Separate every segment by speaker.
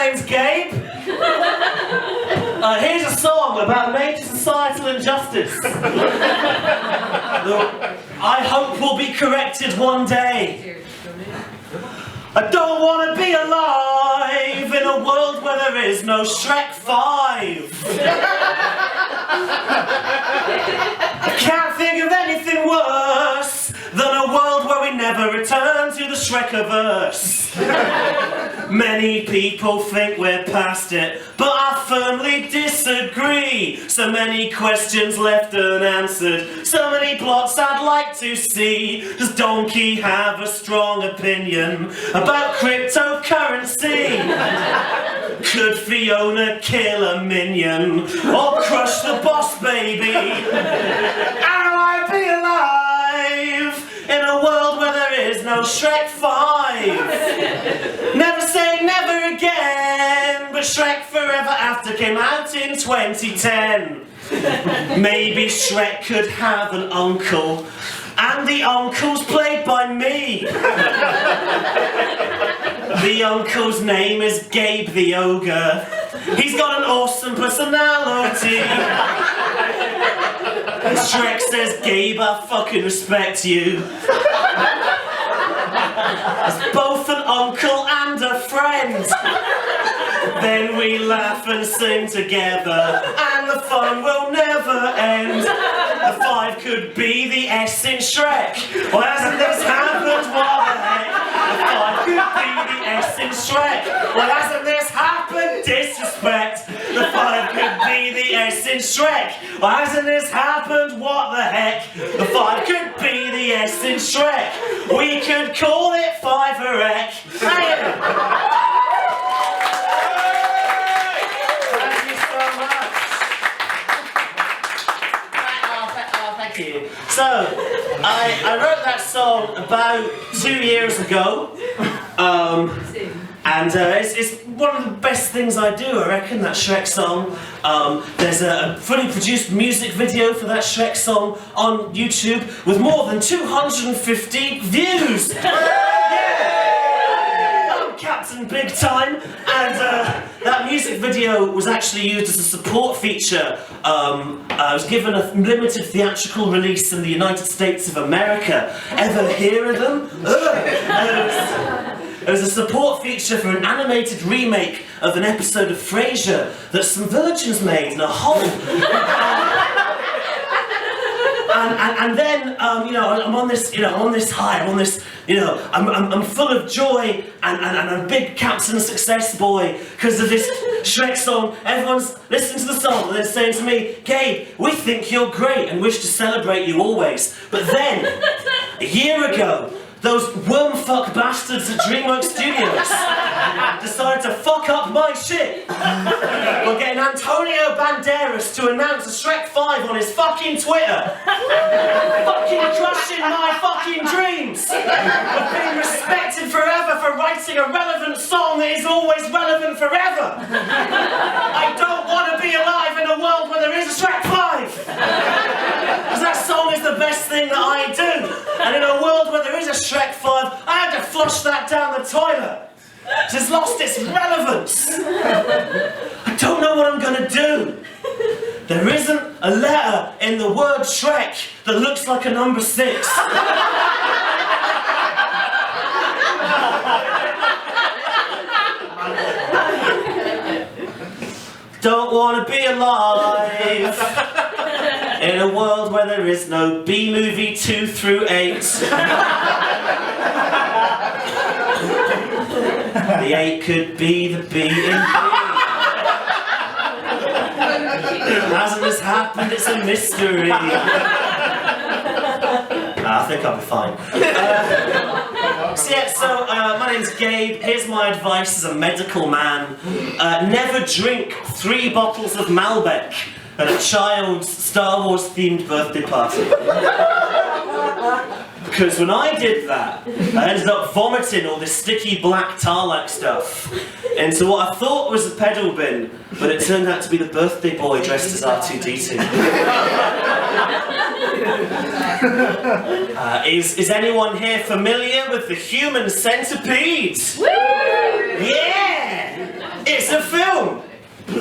Speaker 1: name's Gabe. Here's a song about major societal injustice. I hope will be corrected one day. I don't want to be alive in a world where there is no Shrek 5. I can't think of anything worse than a world where we never return to the Shrekiverse. Many people think we're past it, but I firmly disagree. So many questions left unanswered, so many plots I'd like to see. Does Donkey have a strong opinion about cryptocurrency? Could Fiona kill a minion or crush the boss baby? How do I be alive in a world where there is no Shrek 5? Never say never again, but Shrek Forever After came out in 2010. Maybe Shrek could have an uncle, and the uncle's played by me. The uncle's name is Gabe the Ogre. He's got an awesome personality. Shrek says, Gabe, I fucking respect you. As both an uncle and a friend. Then we laugh and sing together, and the fun will never end. The 5 could be the S in Shrek. Well, hasn't this happened? What the heck? The 5 could be the S in Shrek. Well, hasn't this happened? Disrespect. The 5 could be the S in Shrek. Well, hasn't this happened? What the heck? The 5 could be the S in Shrek. We could call it 5-a-rec. So, I wrote that song about 2 years ago, and it's one of the best things I do, I reckon, that Shrek song. There's a fully produced music video for that Shrek song on YouTube with more than 250 views! Captain Big Time, and that music video was actually used as a support feature. I was given a limited theatrical release in the United States of America. Ever hear of them? It was a support feature for an animated remake of an episode of Frasier that some virgins made in a hole. And then, you know, I'm on this high, I'm full of joy, and I'm a big Captain Success boy because of this Shrek song. Everyone's listening to the song and they're saying to me, Gabe, we think you're great and wish to celebrate you always. But then, a year ago, those wormfuck bastards at DreamWorks Studios decided to fuck up my shit. We're getting Antonio Banderas to announce a Shrek 5 on his fucking Twitter. Fucking crushing my fucking dreams of being respected forever for writing a relevant song that is always relevant forever. I don't want to be alive in a world where there is a Shrek 5. Because that song is the best thing that I do. And in a world where there is a Shrek 5, I had to flush that down the toilet. It's lost its relevance. I don't know what I'm gonna do. There isn't a letter in the word Shrek that looks like a number 6. Don't want to be alive in a world where there is no B-movie 2 through 8. The 8 could be the B in B. Hasn't this happened? It's a mystery. I think I'll be fine. My name's Gabe. Here's my advice as a medical man. Never drink 3 bottles of Malbec at a child's Star Wars themed birthday party. Because when I did that, I ended up vomiting all this sticky black tarlac stuff into what I thought was a pedal bin, but it turned out to be the birthday boy dressed as R2-D2. Is anyone here familiar with the human centipede?
Speaker 2: Woo!
Speaker 1: Yeah! It's It's a film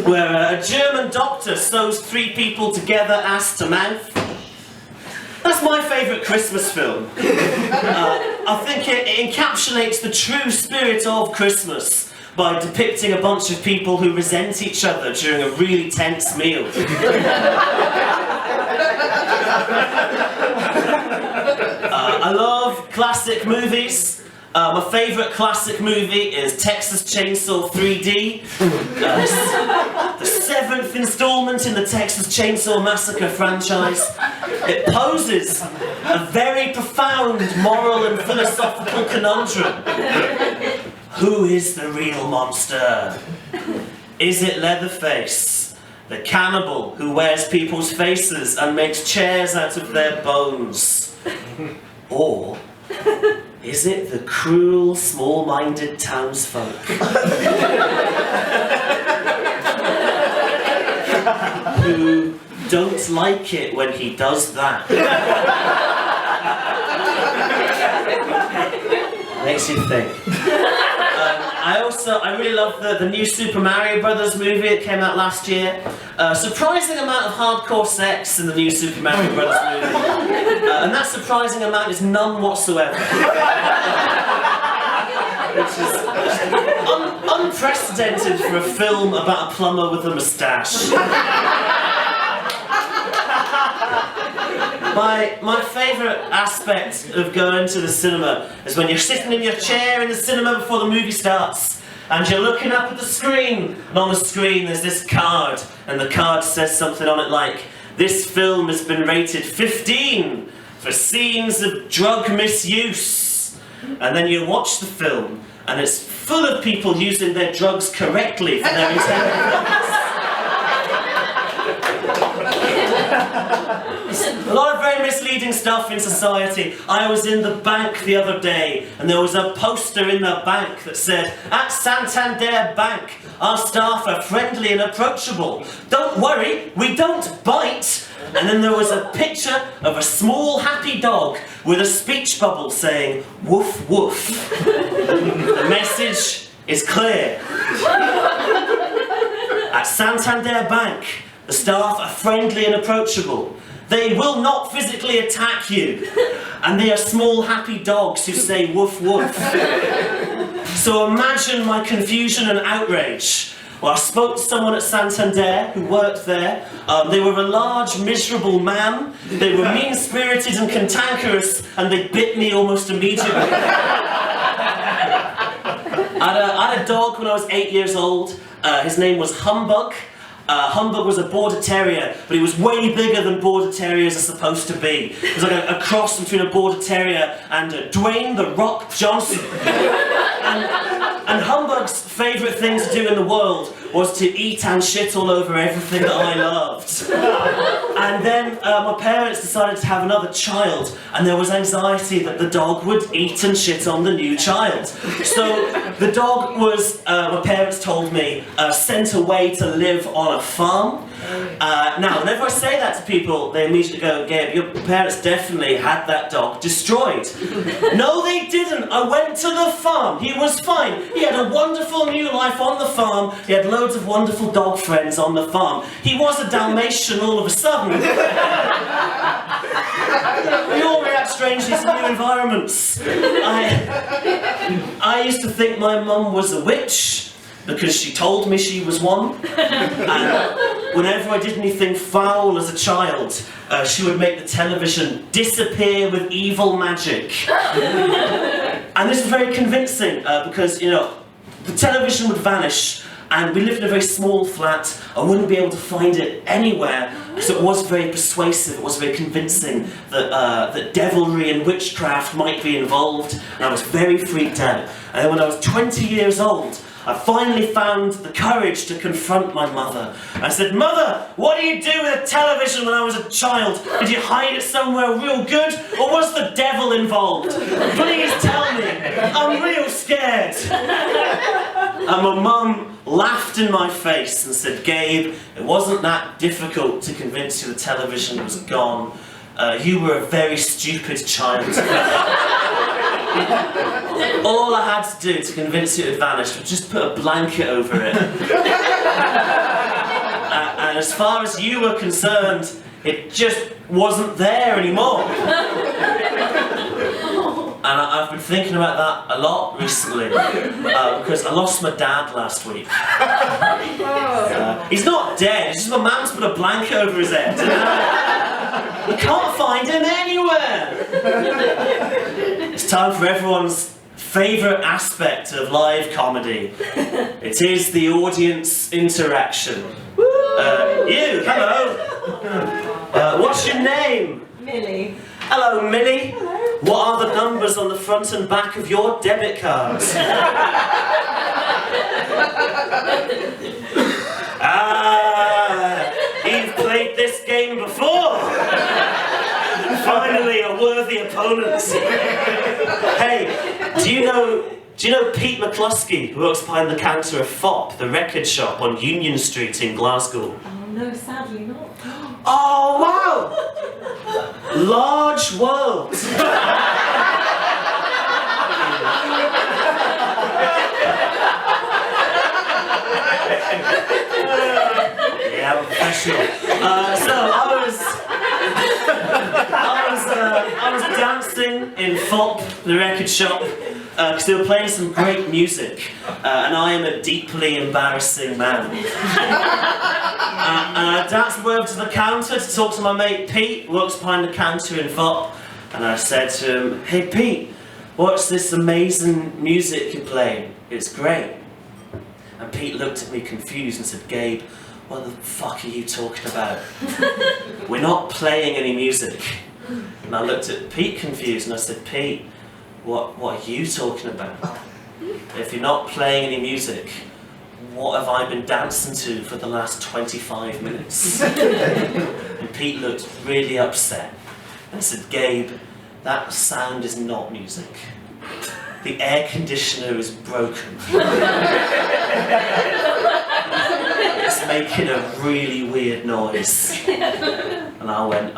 Speaker 1: where a German doctor sews 3 people together ass to mouth. That's my favourite Christmas film. I think it encapsulates the true spirit of Christmas by depicting a bunch of people who resent each other during a really tense meal. I love classic movies. My favourite classic movie is Texas Chainsaw 3D. The 7th instalment in the Texas Chainsaw Massacre franchise. It poses a very profound moral and philosophical conundrum. Who is the real monster? Is it Leatherface, the cannibal who wears people's faces and makes chairs out of their bones? Or is it the cruel, small-minded townsfolk who don't like it when he does that? Makes you think. I really love the new Super Mario Brothers movie that came out last year. Surprising amount of hardcore sex in the new Super Mario Brothers movie. And that surprising amount is none whatsoever. Which is unprecedented for a film about a plumber with a moustache. My favourite aspect of going to the cinema is when you're sitting in your chair in the cinema before the movie starts and you're looking up at the screen, and on the screen there's this card, and the card says something on it like, "This film has been rated 15 for scenes of drug misuse." And then you watch the film and it's full of people using their drugs correctly for their intended purpose. A lot of very misleading stuff in society. I was in the bank the other day and there was a poster in the bank that said, "At Santander Bank, our staff are friendly and approachable. Don't worry, we don't bite." And then there was a picture of a small happy dog with a speech bubble saying, "Woof woof." The message is clear. At Santander Bank, the staff are friendly and approachable. They will not physically attack you. And they are small happy dogs who say woof woof. So imagine my confusion and outrage. Well, I spoke to someone at Santander who worked there. They were a large, miserable man. They were mean-spirited and cantankerous, and they bit me almost immediately. I had a dog when I was 8 years old. His name was Humbug. Humbug was a border terrier, but he was way bigger than border terriers are supposed to be. It was like a cross between a border terrier and Dwayne "The Rock" Johnson. And Humbug's favourite thing to do in the world was to eat and shit all over everything that I loved. And then my parents decided to have another child, and there was anxiety that the dog would eat and shit on the new child. So the dog was, my parents told me, sent away to live on a farm. Now, whenever I say that to people, they immediately go, "Gabe, your parents definitely had that dog destroyed." No, they didn't. I went to the farm. He was fine. He had a wonderful new life on the farm. He had loads of wonderful dog friends on the farm. He was a Dalmatian all of a sudden. We all react strangely to new environments. I used to think my mum was a witch, because she told me she was one. And whenever I did anything foul as a child, she would make the television disappear with evil magic. And this was very convincing, because, you know, the television would vanish, and we lived in a very small flat. I wouldn't be able to find it anywhere, so it was very persuasive, it was very convincing that devilry and witchcraft might be involved, and I was very freaked out. And then when I was 20 years old, I finally found the courage to confront my mother. I said, "Mother, what do you do with a television when I was a child? Did you hide it somewhere real good, or was the devil involved? Please tell me, I'm real scared." And my mum laughed in my face and said, "Gabe, it wasn't that difficult to convince you the television was gone. You were a very stupid child." All I had to do to convince you it had vanished was just put a blanket over it. And as far as you were concerned, it just wasn't there anymore. And I've been thinking about that a lot recently, because I lost my dad last week. He's not dead, it's just my man's put a blanket over his head. You can't find him anywhere. It's time for everyone's favourite aspect of live comedy. It is the audience interaction. You, hello. What's your name?
Speaker 2: Millie.
Speaker 1: Hello, Millie.
Speaker 2: Hello.
Speaker 1: What are the numbers on the front and back of your debit cards? You've played this game before. Finally, a worthy opponent. Hey, do you know Pete McCluskey, who works behind the counter of FOP, the record shop on Union Street in Glasgow?
Speaker 2: Oh no, sadly not.
Speaker 1: Oh wow! Large world. Yeah, I'm professional. So I was dancing in FOP, the record shop, because they were playing some great music, and I am a deeply embarrassing man. And I danced over to the counter to talk to my mate Pete, who works behind the counter in FOP, and I said to him, "Hey Pete, what's this amazing music you're playing? It's great." And Pete looked at me confused and said, "Gabe, what the fuck are you talking about? We're not playing any music." And I looked at Pete confused and I said, "Pete, what are you talking about? If you're not playing any music, what have I been dancing to for the last 25 minutes? And Pete looked really upset and said, "Gabe, that sound is not music. The air conditioner is broken. It's making a really weird noise." And I went,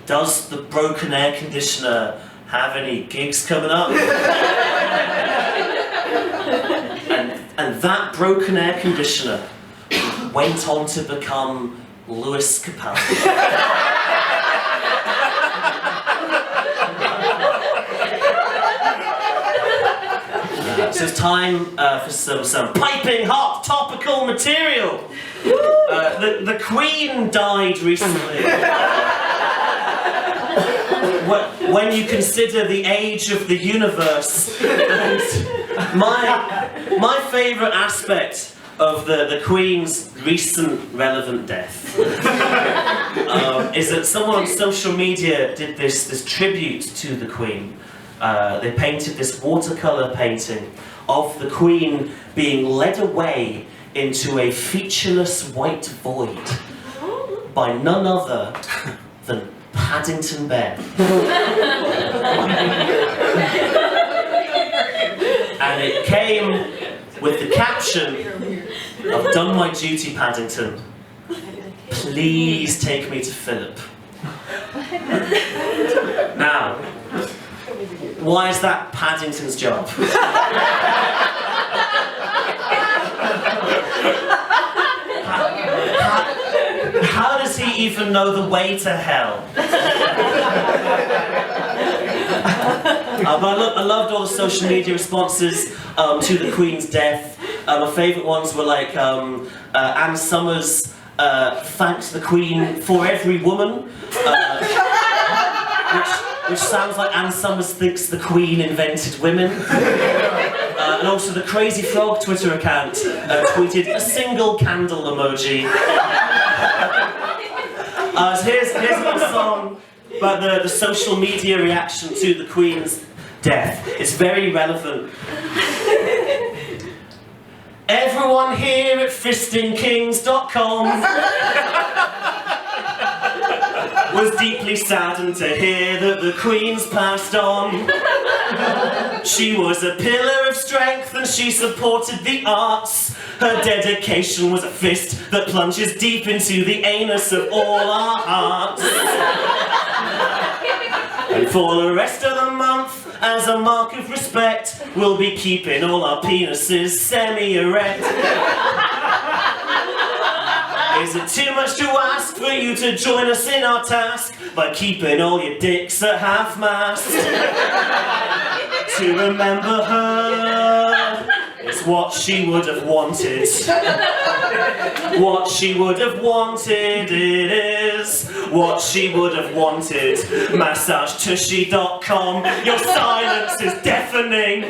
Speaker 1: does the broken air conditioner have any gigs coming up? And that broken air conditioner went on to become Lewis Capaldi. So it's time for some piping hot topical material. The Queen died recently. When you consider the age of the universe, and my favourite aspect of the Queen's recent relevant death is that someone on social media did this tribute to the Queen. They painted this watercolour painting of the Queen being led away into a featureless white void by none other than Paddington Bear. And it came with the caption, "I've done my duty, Paddington. Please take me to Philip." Now, why is that Paddington's job? How does he even know the way to hell? But I loved all the social media responses to the Queen's death. My favourite ones were like Anne Summers thanks the Queen for every woman, which sounds like Anne Summers thinks the Queen invented women. And also the Crazy Frog Twitter account tweeted a single candle emoji. So here's one song about the social media reaction to the Queen's death. It's very relevant. Everyone here at fistingkings.com was deeply saddened to hear that the Queen's passed on. She was a pillar of strength and she supported the arts. Her dedication was a fist that plunges deep into the anus of all our hearts. And for the rest of the month, as a mark of respect, we'll be keeping all our penises semi-erect. Is it too much to ask for you to join us in our task by keeping all your dicks at half-mast? To remember her is what she would have wanted. What she would have wanted, it is what she would have wanted. MassageTushy.com, your silence is deafening.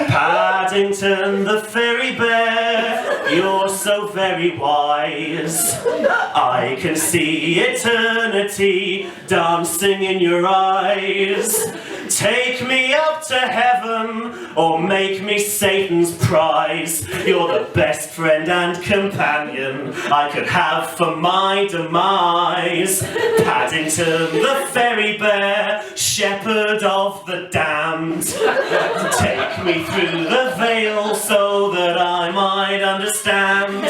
Speaker 1: Paddington the fairy bear, you're so very wise. I can see eternity dancing in your eyes. Take me up to heaven, or make me Satan's prize. You're the best friend and companion I could have for my demise. Paddington the fairy bear, shepherd of the damned. Take me through the veil so that I might understand.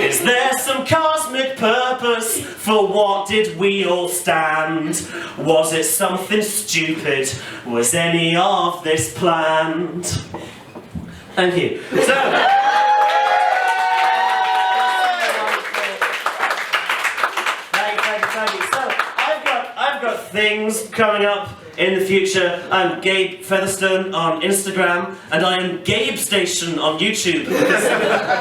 Speaker 1: Is there some cosmic purpose for what did we all stand? Was it something stupid? Was any of this planned? Thank you. So, thank you. So, I've got things coming up in the future. I'm Gabe Featherstone on Instagram, and I am Gabe Station on YouTube because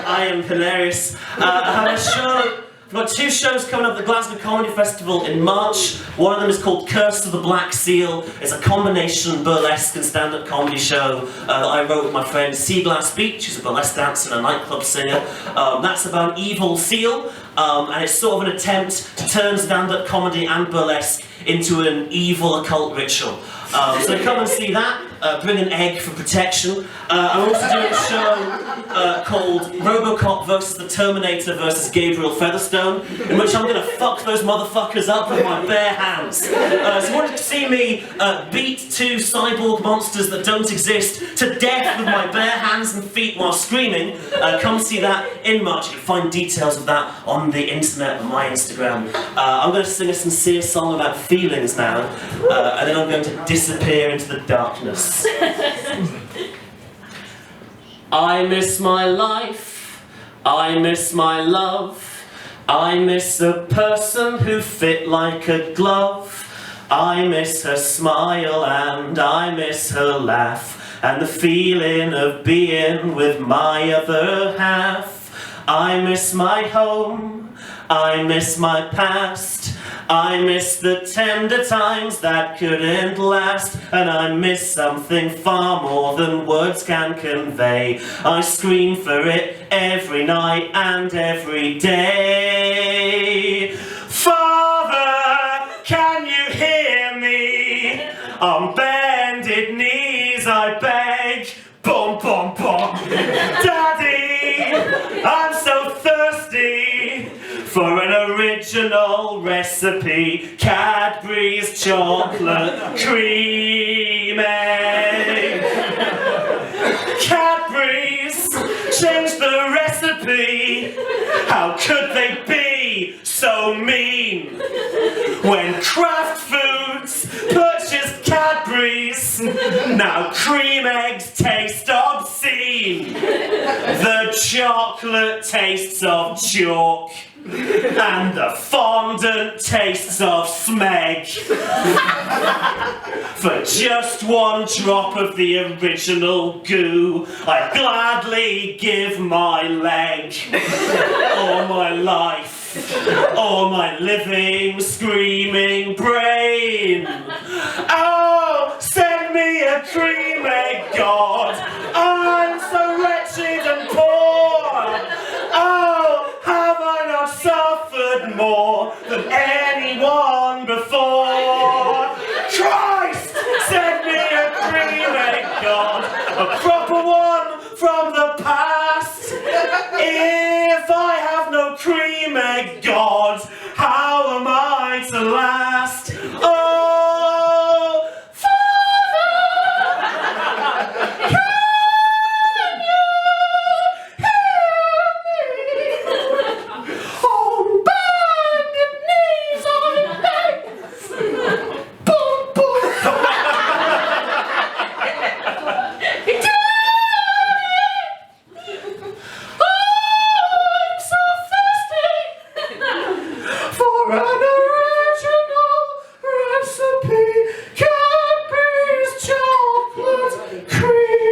Speaker 1: I am hilarious. I have a show. I've got 2 shows coming up at the Glasgow Comedy Festival in March. One of them is called Curse of the Black Seal. It's a combination burlesque and stand-up comedy show that I wrote with my friend Seaglass Beach, who's a burlesque dancer and a nightclub singer. That's about an evil seal, and it's sort of an attempt to turn stand-up comedy and burlesque into an evil occult ritual. So come and see that. Bring an egg for protection. I'm also doing a show called Robocop vs. the Terminator vs. Gabriel Featherstone, in which I'm going to fuck those motherfuckers up with my bare hands. So if you want to see me beat 2 cyborg monsters that don't exist to death with my bare hands and feet while screaming, come see that in March. You can find details of that on the internet on my Instagram. I'm going to sing a sincere song about feelings now, and then I'm going to disappear into the darkness. I miss my life, I miss my love, I miss a person who fit like a glove. I miss her smile and I miss her laugh, and the feeling of being with my other half. I miss my home, I miss my past, I miss the tender times that couldn't last, and I miss something far more than words can convey. I scream for it every night and every day. Father, can you hear me? On bended knees I beg, boom, boom, boom. Daddy, I'm so thirsty for an original recipe. Cadbury's chocolate cream egg. Cadbury's changed the recipe. How could they be so mean? When Kraft Foods purchased Cadbury's, now cream eggs taste obscene. The chocolate tastes of chalk, and the fondant tastes of smeg. For just 1 drop of the original goo, I'd gladly give my leg, or my life, or my living, screaming brain. Oh, send me a cream egg, God. I'm so wretched and poor. Oh, have I not suffered more than anyone before? Christ, send me a cream egg, God, a proper one from the past. If I have no cream egg, God, how am I to last? Oh, Father, can you hear me? On bended knees I beg. for an original recipe. Cadbury's chocolate cream.